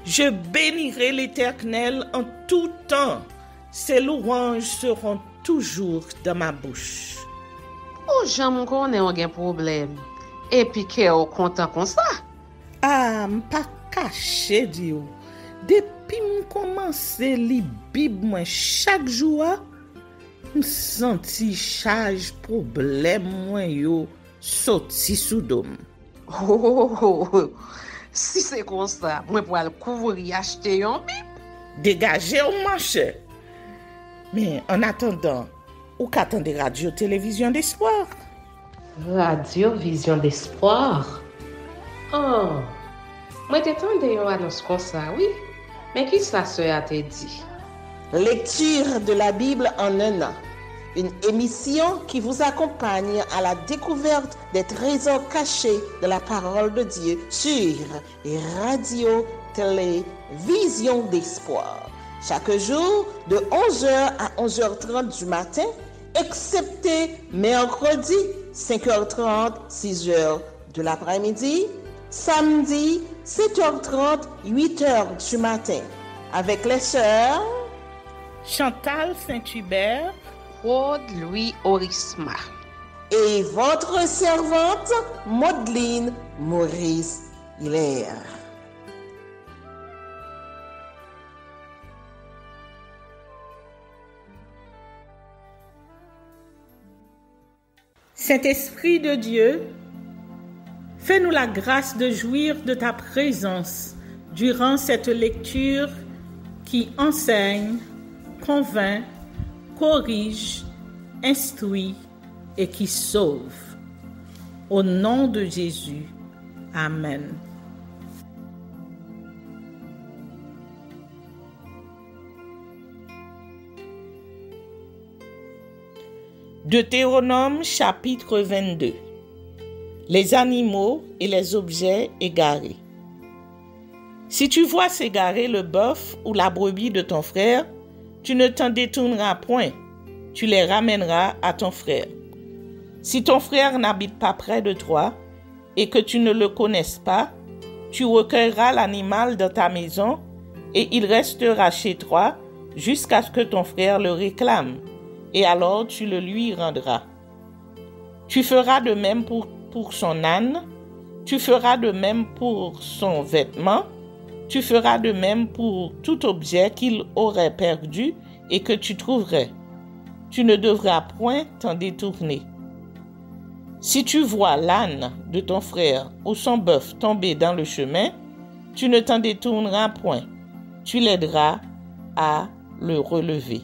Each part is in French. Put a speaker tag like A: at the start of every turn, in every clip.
A: Je bénirai l'Éternel en tout temps. Ses louanges seront toujours dans ma bouche.
B: Oh, j'aime qu'on ait un problème. Et puis qu'elle est content comme ça.
A: Ah, m'pas caché, Dieu. Depuis que commence à lire Bible chaque jour, je senti charge problème moi yo sorti sous dôme.
B: Oh, si c'est comme ça, moi pour aller couvrir acheter un Bible.
A: Dégagez au marché. Mais en attendant, ou qu'attendez radio télévision d'espoir?
B: Radio Vision d'Espoir. Oh, moi t'attendais une annonce comme ça, oui. Mais qui ça a te dit?
C: Lecture de la Bible en un an. Une émission qui vous accompagne à la découverte des trésors cachés de la parole de Dieu sur Radio Télévision d'Espoir. Chaque jour de 11h à 11h30 du matin, excepté mercredi 5h30, 6h de l'après-midi, samedi 7h30, 8h du matin, avec les sœurs
A: Chantal Saint-Hubert,
B: Claude Louis Orisma
C: et votre servante Maudeline Maurice Hilaire.
A: Saint-Esprit de Dieu, fais-nous la grâce de jouir de ta présence durant cette lecture qui enseigne, convainc, corrige, instruit et qui sauve. Au nom de Jésus. Amen. Deutéronome chapitre 22. Les animaux et les objets égarés. Si tu vois s'égarer le bœuf ou la brebis de ton frère, tu ne t'en détourneras point, tu les ramèneras à ton frère. Si ton frère n'habite pas près de toi et que tu ne le connaisses pas, tu recueilleras l'animal dans ta maison et il restera chez toi jusqu'à ce que ton frère le réclame, et alors tu le lui rendras. Tu feras de même pour son âne, tu feras de même pour son vêtement, tu feras de même pour tout objet qu'il aurait perdu et que tu trouverais. Tu ne devras point t'en détourner. Si tu vois l'âne de ton frère ou son bœuf tomber dans le chemin, tu ne t'en détourneras point. Tu l'aideras à le relever.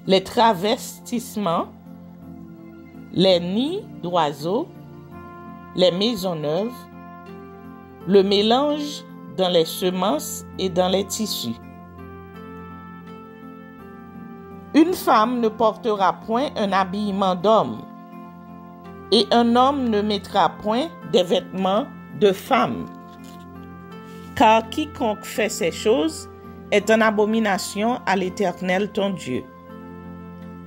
A: Les travestissements, les nids d'oiseaux, les maisons neuves, le mélange dans les semences et dans les tissus. Une femme ne portera point un habillement d'homme, et un homme ne mettra point des vêtements de femme. Car quiconque fait ces choses est en abomination à l'Éternel ton Dieu.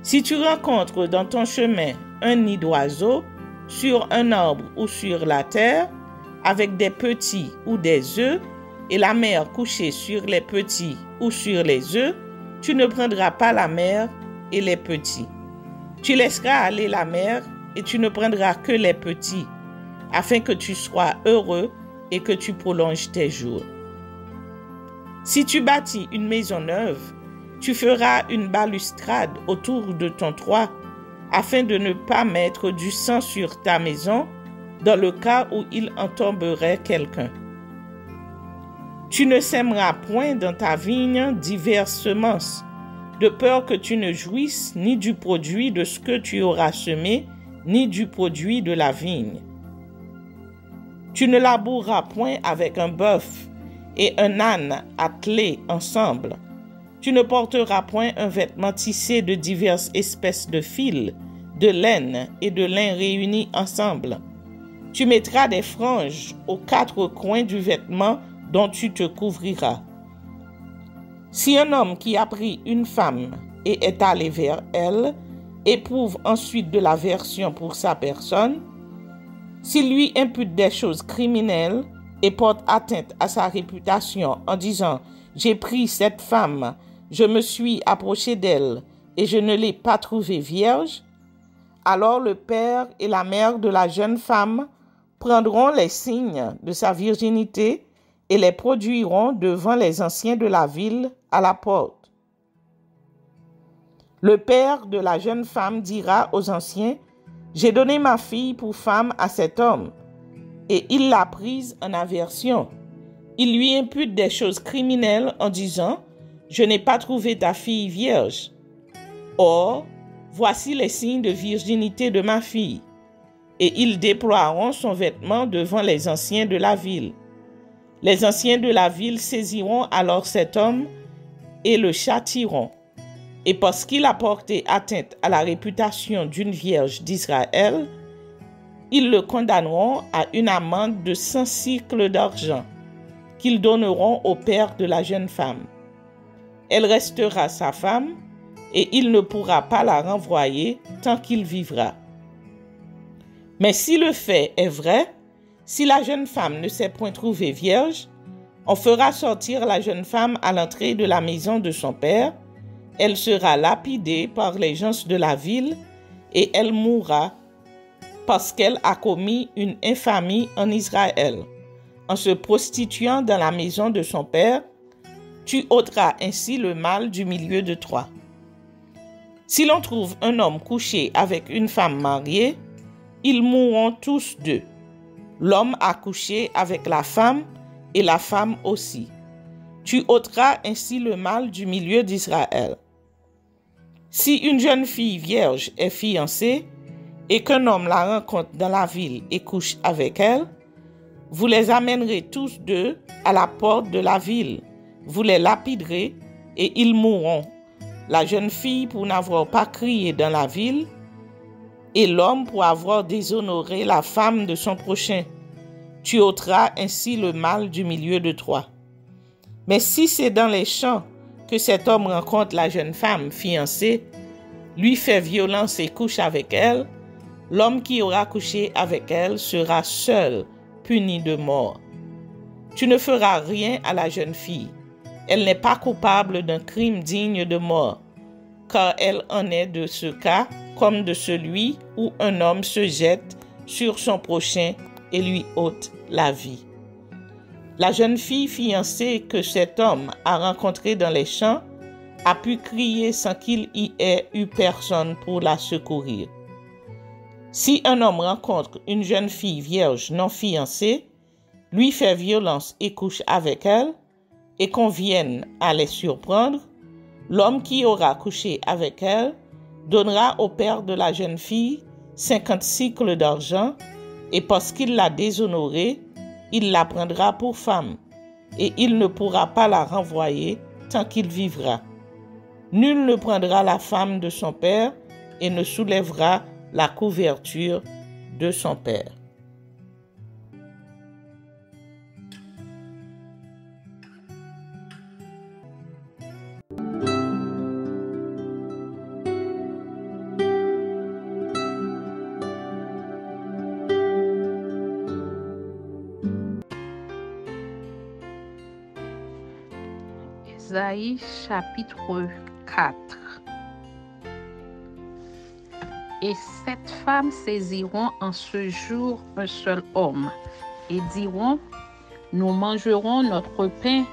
A: Si tu rencontres dans ton chemin un nid d'oiseau, sur un arbre ou sur la terre, avec des petits ou des œufs, et la mère couchée sur les petits ou sur les œufs, tu ne prendras pas la mère et les petits. Tu laisseras aller la mère et tu ne prendras que les petits, afin que tu sois heureux et que tu prolonges tes jours. Si tu bâtis une maison neuve, tu feras une balustrade autour de ton toit, afin de ne pas mettre du sang sur ta maison, dans le cas où il en tomberait quelqu'un. Tu ne sèmeras point dans ta vigne diverses semences, de peur que tu ne jouisses ni du produit de ce que tu auras semé, ni du produit de la vigne. Tu ne laboureras point avec un bœuf et un âne attelés ensemble. Tu ne porteras point un vêtement tissé de diverses espèces de fils, de laine et de lin réunis ensemble. Tu mettras des franges aux quatre coins du vêtement dont tu te couvriras. Si un homme qui a pris une femme et est allé vers elle éprouve ensuite de l'aversion pour sa personne, s'il lui impute des choses criminelles et porte atteinte à sa réputation en disant « J'ai pris cette femme, je me suis approché d'elle et je ne l'ai pas trouvée vierge », alors le père et la mère de la jeune femme prendront les signes de sa virginité et les produiront devant les anciens de la ville à la porte. Le père de la jeune femme dira aux anciens « J'ai donné ma fille pour femme à cet homme », et il l'a prise en aversion. Il lui impute des choses criminelles en disant « Je n'ai pas trouvé ta fille vierge. Or, voici les signes de virginité de ma fille. » Et ils déploieront son vêtement devant les anciens de la ville. Les anciens de la ville saisiront alors cet homme et le châtieront. Et parce qu'il a porté atteinte à la réputation d'une vierge d'Israël, ils le condamneront à une amende de 100 cycles d'argent qu'ils donneront au père de la jeune femme. Elle restera sa femme et il ne pourra pas la renvoyer tant qu'il vivra. Mais si le fait est vrai, si la jeune femme ne s'est point trouvée vierge, on fera sortir la jeune femme à l'entrée de la maison de son père, elle sera lapidée par les gens de la ville et elle mourra parce qu'elle a commis une infamie en Israël. En se prostituant dans la maison de son père, tu ôteras ainsi le mal du milieu de toi. Si l'on trouve un homme couché avec une femme mariée, ils mourront tous deux. L'homme a couché avec la femme et la femme aussi. Tu ôteras ainsi le mal du milieu d'Israël. Si une jeune fille vierge est fiancée et qu'un homme la rencontre dans la ville et couche avec elle, vous les amènerez tous deux à la porte de la ville. Vous les lapiderez et ils mourront. La jeune fille pour n'avoir pas crié dans la ville et l'homme pour avoir déshonoré la femme de son prochain. Tu ôteras ainsi le mal du milieu de toi. Mais si c'est dans les champs que cet homme rencontre la jeune femme fiancée, lui fait violence et couche avec elle, l'homme qui aura couché avec elle sera seul, puni de mort. Tu ne feras rien à la jeune fille. Elle n'est pas coupable d'un crime digne de mort, car elle en est de ce cas comme de celui où un homme se jette sur son prochain et lui ôte la vie. La jeune fille fiancée que cet homme a rencontrée dans les champs a pu crier sans qu'il y ait eu personne pour la secourir. Si un homme rencontre une jeune fille vierge non fiancée, lui fait violence et couche avec elle, et qu'on vienne à les surprendre, l'homme qui aura couché avec elle donnera au père de la jeune fille 50 cycles d'argent, et parce qu'il l'a déshonorée, il la prendra pour femme, et il ne pourra pas la renvoyer tant qu'il vivra. Nul ne prendra la femme de son père et ne soulèvera la couverture de son père.
B: Ésaïe chapitre 4. Et 7 femmes saisiront en ce jour un seul homme et diront, nous mangerons notre pain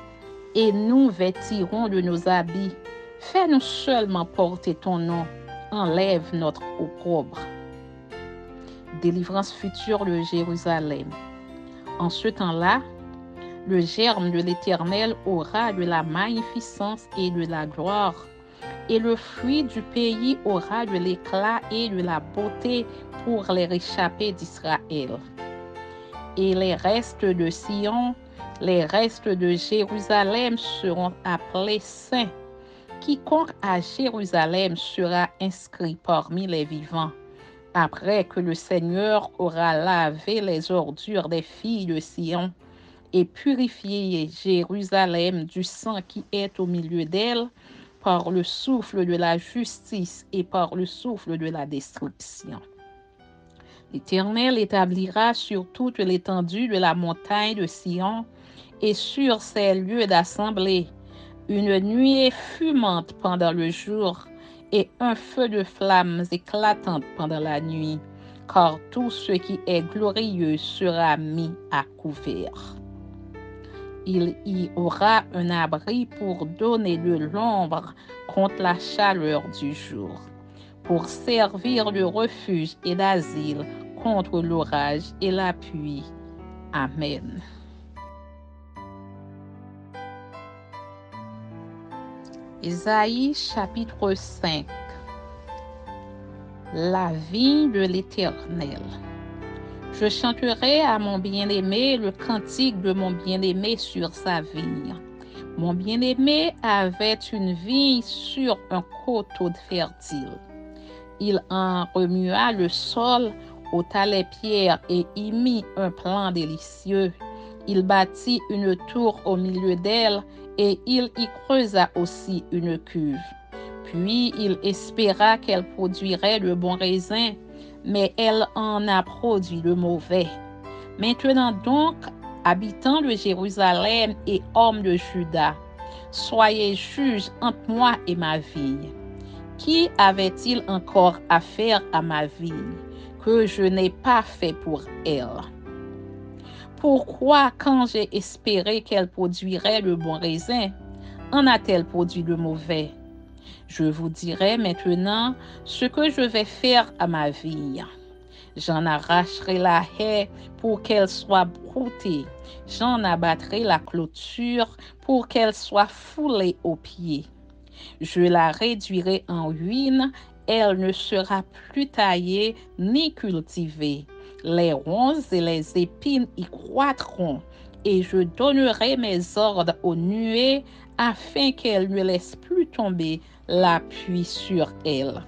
B: et nous vêtirons de nos habits. Fais-nous seulement porter ton nom, enlève notre opprobre. Délivrance future de Jérusalem. En ce temps-là, le germe de l'Éternel aura de la magnificence et de la gloire, et le fruit du pays aura de l'éclat et de la beauté pour les réchappés d'Israël. Et les restes de Sion, les restes de Jérusalem seront appelés saints. Quiconque à Jérusalem sera inscrit parmi les vivants, après que le Seigneur aura lavé les ordures des filles de Sion, et purifier Jérusalem du sang qui est au milieu d'elle par le souffle de la justice et par le souffle de la destruction. L'Éternel établira sur toute l'étendue de la montagne de Sion et sur ses lieux d'assemblée une nuée fumante pendant le jour et un feu de flammes éclatantes pendant la nuit, car tout ce qui est glorieux sera mis à couvert. Il y aura un abri pour donner de l'ombre contre la chaleur du jour, pour servir de refuge et d'asile contre l'orage et la pluie. Amen. Ésaïe chapitre 5. La vigne de l'Éternel. Je chanterai à mon bien-aimé le cantique de mon bien-aimé sur sa vigne. Mon bien-aimé avait une vigne sur un coteau fertile. Il en remua le sol, ôta les pierres et y mit un plan délicieux. Il bâtit une tour au milieu d'elle et il y creusa aussi une cuve. Puis il espéra qu'elle produirait de bons raisins, mais elle en a produit de mauvais. Maintenant donc, habitants de Jérusalem et hommes de Juda, soyez juges entre moi et ma vigne. Qui avait-il encore affaire à ma vigne que je n'ai pas fait pour elle? Pourquoi, quand j'ai espéré qu'elle produirait de bons raisins, en a-t-elle produit de mauvais? Je vous dirai maintenant ce que je vais faire à ma vigne. J'en arracherai la haie pour qu'elle soit broutée. J'en abattrai la clôture pour qu'elle soit foulée aux pieds. Je la réduirai en ruine, elle ne sera plus taillée ni cultivée. Les ronces et les épines y croîtront, et je donnerai mes ordres aux nuées afin qu'elles ne laissent plus tomber la pluie sur elle.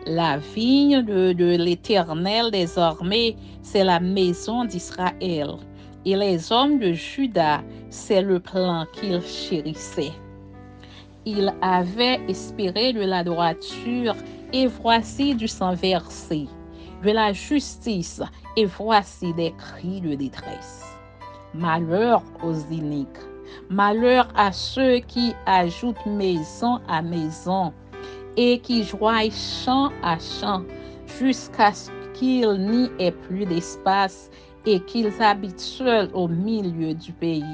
B: La vigne de l'Éternel des armées, c'est la maison d'Israël, et les hommes de Juda, c'est le plan qu'il chérissait. Il avait espéré de la droiture, et voici du sang versé, de la justice, et voici des cris de détresse. Malheur aux iniques, malheur à ceux qui ajoutent maison à maison, et qui joignent champ à champ, jusqu'à ce qu'il n'y ait plus d'espace et qu'ils habitent seuls au milieu du pays.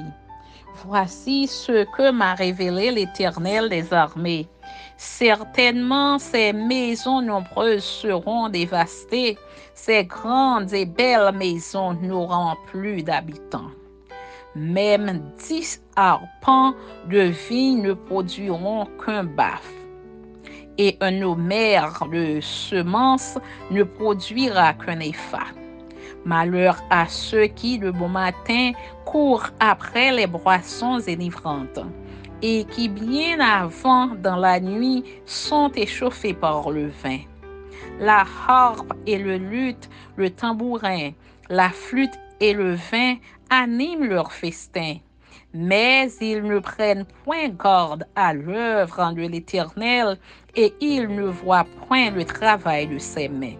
B: Voici ce que m'a révélé l'Éternel des armées. Certainement, ces maisons nombreuses seront dévastées, ces grandes et belles maisons n'auront plus d'habitants. Même 10 arpents de vigne ne produiront qu'un baffle, et un homère de semences ne produira qu'un épha. Malheur à ceux qui, de bon matin, courent après les boissons enivrantes, et qui, bien avant, dans la nuit, sont échauffés par le vin. La harpe et le luth, le tambourin, la flûte et le vin animent leur festin. Mais ils ne prennent point garde à l'œuvre de l'Éternel, et ils ne voient point le travail de ses mains.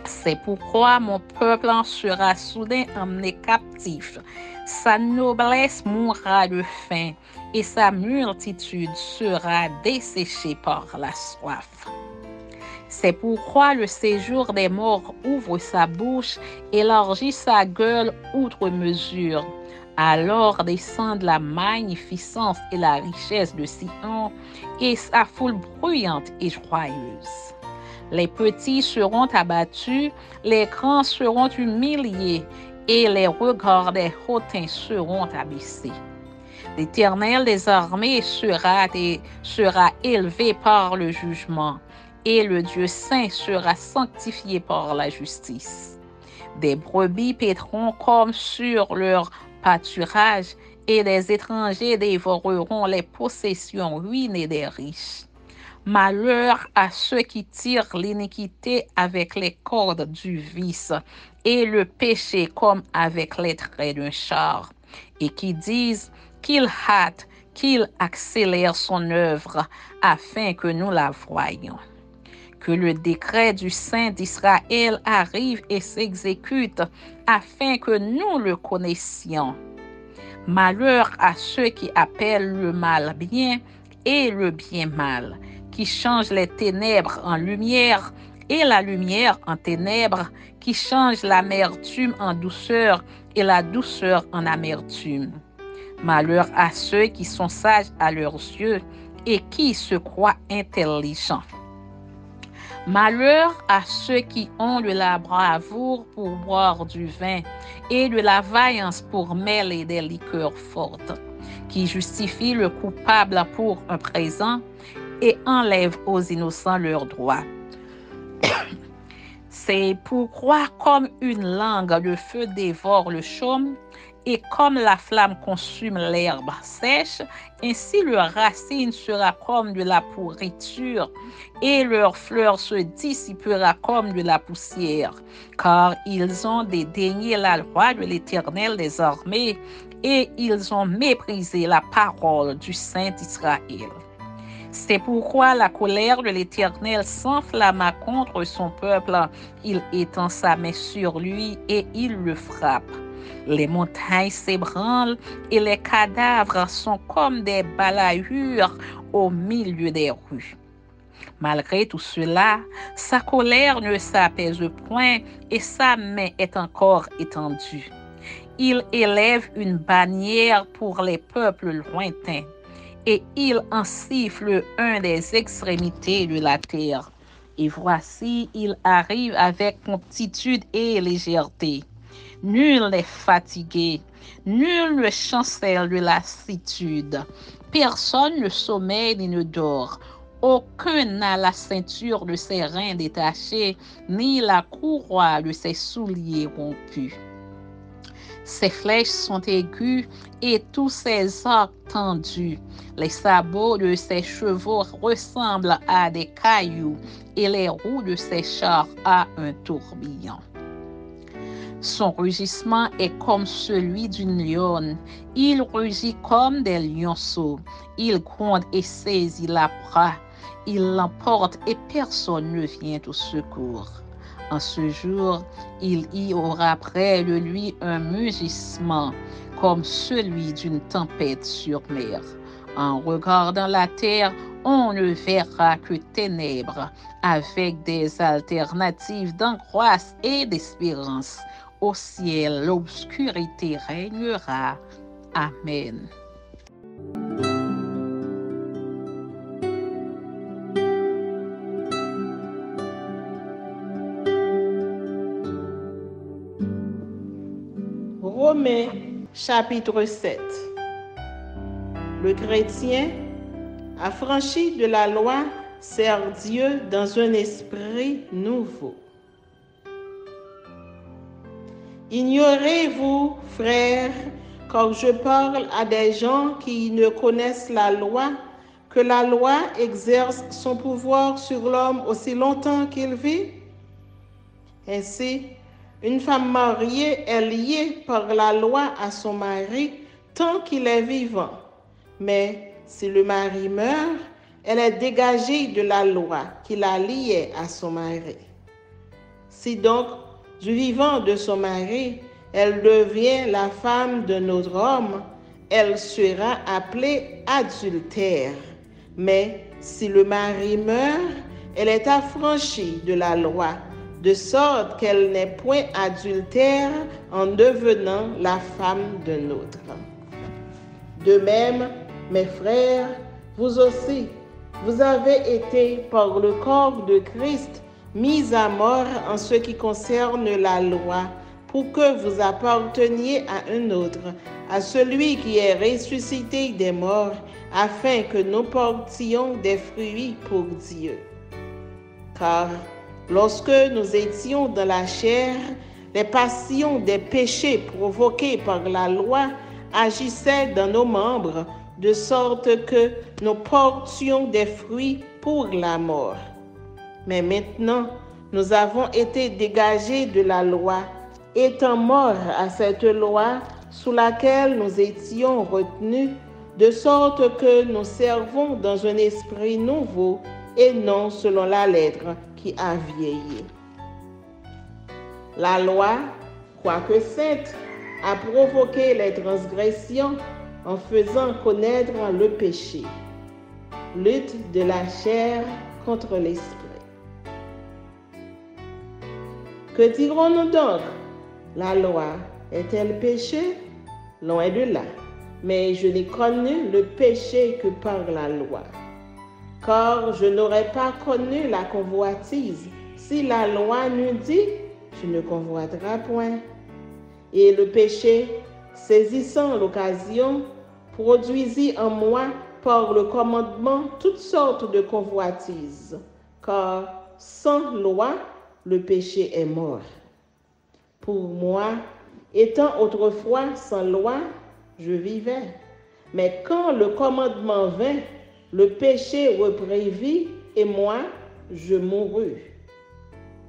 B: C'est pourquoi mon peuple en sera soudain emmené captif. Sa noblesse mourra de faim, et sa multitude sera desséchée par la soif. C'est pourquoi le séjour des morts ouvre sa bouche, élargit sa gueule outre mesure. Alors descendent la magnificence et la richesse de Sion, et sa foule bruyante et joyeuse. Les petits seront abattus, les grands seront humiliés, et les regards des hautains seront abaissés. L'Éternel des armées sera élevé par le jugement, et le Dieu saint sera sanctifié par la justice. Des brebis paîtront comme sur leur pâturage, et les étrangers dévoreront les possessions ruinées des riches. Malheur à ceux qui tirent l'iniquité avec les cordes du vice, et le péché comme avec les traits d'un char, et qui disent qu'il hâte, qu'il accélère son œuvre, afin que nous la voyions. Que le décret du Saint d'Israël arrive et s'exécute afin que nous le connaissions. Malheur à ceux qui appellent le mal bien et le bien mal, qui changent les ténèbres en lumière et la lumière en ténèbres, qui changent l'amertume en douceur et la douceur en amertume. Malheur à ceux qui sont sages à leurs yeux et qui se croient intelligents. Malheur à ceux qui ont de la bravoure pour boire du vin et de la vaillance pour mêler des liqueurs fortes, qui justifient le coupable pour un présent et enlèvent aux innocents leurs droits. C'est pourquoi, comme une langue, le feu dévore le chaume, et comme la flamme consume l'herbe sèche, ainsi leur racine sera comme de la pourriture, et leur fleur se dissipera comme de la poussière, car ils ont dédaigné la loi de l'Éternel des armées, et ils ont méprisé la parole du Saint d'Israël. C'est pourquoi la colère de l'Éternel s'enflamma contre son peuple. Il étend sa main sur lui et il le frappe. Les montagnes s'ébranlent et les cadavres sont comme des balayures au milieu des rues. Malgré tout cela, sa colère ne s'apaise point et sa main est encore étendue. Il élève une bannière pour les peuples lointains et il en siffle un des extrémités de la terre. Et voici, il arrive avec promptitude et légèreté. Nul n'est fatigué, nul ne chancelle de lassitude. Personne ne sommeille ni ne dort. Aucun n'a la ceinture de ses reins détachée, ni la courroie de ses souliers rompus. Ses flèches sont aiguës et tous ses arcs tendus. Les sabots de ses chevaux ressemblent à des cailloux et les roues de ses chars à un tourbillon. Son rugissement est comme celui d'une lionne. Il rugit comme des lionceaux. Il gronde et saisit la proie. Il l'emporte et personne ne vient au secours. En ce jour, il y aura près de lui un mugissement comme celui d'une tempête sur mer. En regardant la terre, on ne verra que ténèbres avec des alternatives d'angoisse et d'espérance. Au ciel, l'obscurité régnera. Amen.
C: Romains chapitre 7. Le chrétien, affranchi de la loi, sert Dieu dans un esprit nouveau. Ignorez-vous, frères, quand je parle à des gens qui ne connaissent la loi, que la loi exerce son pouvoir sur l'homme aussi longtemps qu'il vit? Ainsi, une femme mariée est liée par la loi à son mari tant qu'il est vivant. Mais si le mari meurt, elle est dégagée de la loi qui la liait à son mari. Si donc, du vivant de son mari, elle devient la femme d'un autre homme, elle sera appelée adultère. Mais si le mari meurt, elle est affranchie de la loi, de sorte qu'elle n'est point adultère en devenant la femme d'un autre. De même, mes frères, vous aussi, vous avez été par le corps de Christ mis à mort en ce qui concerne la loi, pour que vous apparteniez à un autre, à celui qui est ressuscité des morts, afin que nous portions des fruits pour Dieu. Car lorsque nous étions dans la chair, les passions des péchés provoqués par la loi agissaient dans nos membres, de sorte que nous portions des fruits pour la mort. Mais maintenant, nous avons été dégagés de la loi, étant morts à cette loi sous laquelle nous étions retenus, de sorte que nous servons dans un esprit nouveau et non selon la lettre qui a vieilli. La loi, quoique sainte, a provoqué les transgressions en faisant connaître le péché. Lutte de la chair contre l'esprit. Que dirons-nous donc? La loi est-elle péché? Loin de là. Mais je n'ai connu le péché que par la loi. Car je n'aurais pas connu la convoitise si la loi n'eût dit « Tu ne convoiteras point ». Et le péché, saisissant l'occasion, produisit en moi par le commandement toutes sortes de convoitises. Car sans loi, le péché est mort. Pour moi, étant autrefois sans loi, je vivais. Mais quand le commandement vint, le péché reprit vie et moi, je mourus.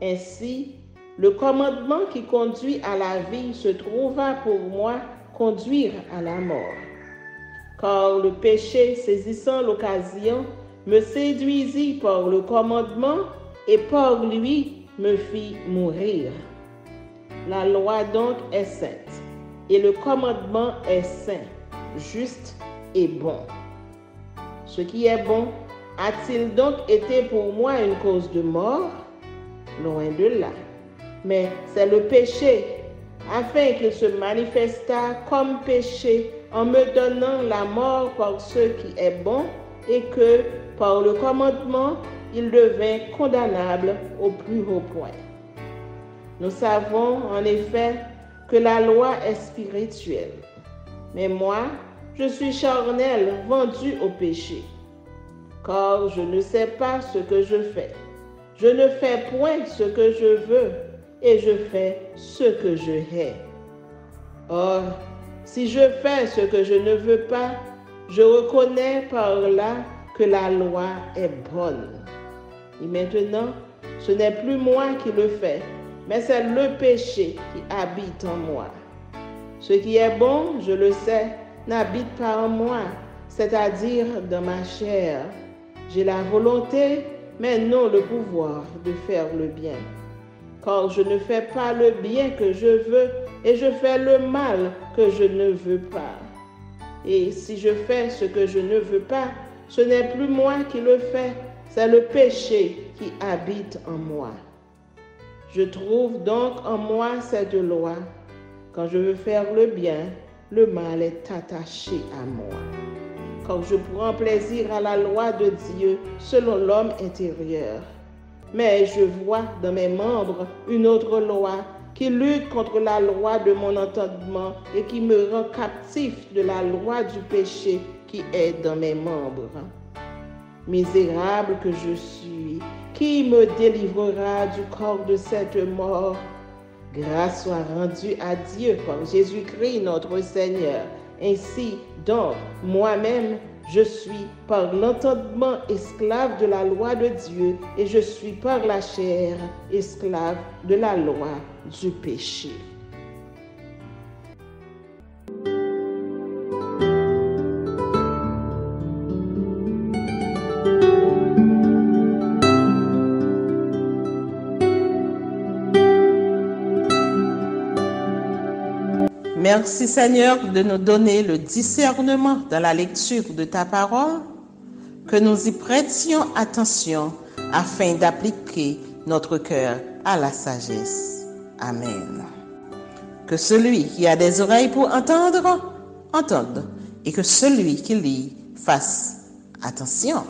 C: Ainsi, le commandement qui conduit à la vie se trouva pour moi conduire à la mort. Car le péché, saisissant l'occasion, me séduisit par le commandement et par lui me fit mourir. La loi donc est sainte et le commandement est saint, juste et bon. Ce qui est bon a-t-il donc été pour moi une cause de mort? Loin de là. Mais c'est le péché, afin qu'il se manifestât comme péché en me donnant la mort par ce qui est bon et que, par le commandement, il devint condamnable au plus haut point. Nous savons en effet que la loi est spirituelle, mais moi, je suis charnel, vendu au péché, car je ne sais pas ce que je fais. Je ne fais point ce que je veux, et je fais ce que je hais. Or, si je fais ce que je ne veux pas, je reconnais par là que la loi est bonne. Et maintenant, ce n'est plus moi qui le fais, mais c'est le péché qui habite en moi. Ce qui est bon, je le sais, n'habite pas en moi, c'est-à-dire dans ma chair. J'ai la volonté, mais non le pouvoir de faire le bien. Car je ne fais pas le bien que je veux, et je fais le mal que je ne veux pas. Et si je fais ce que je ne veux pas, ce n'est plus moi qui le fais, c'est le péché qui habite en moi. Je trouve donc en moi cette loi. Quand je veux faire le bien, le mal est attaché à moi. Quand je prends plaisir à la loi de Dieu selon l'homme intérieur. Mais je vois dans mes membres une autre loi qui lutte contre la loi de mon entendement et qui me rend captif de la loi du péché qui est dans mes membres. Misérable que je suis, qui me délivrera du corps de cette mort? Grâce soit rendue à Dieu par Jésus-Christ notre Seigneur. Ainsi donc, moi-même, je suis par l'entendement esclave de la loi de Dieu et je suis par la chair esclave de la loi du péché. Merci Seigneur de nous donner le discernement dans la lecture de ta parole, que nous y prêtions attention afin d'appliquer notre cœur à la sagesse. Amen. Que celui qui a des oreilles pour entendre, entende, et que celui qui lit fasse attention.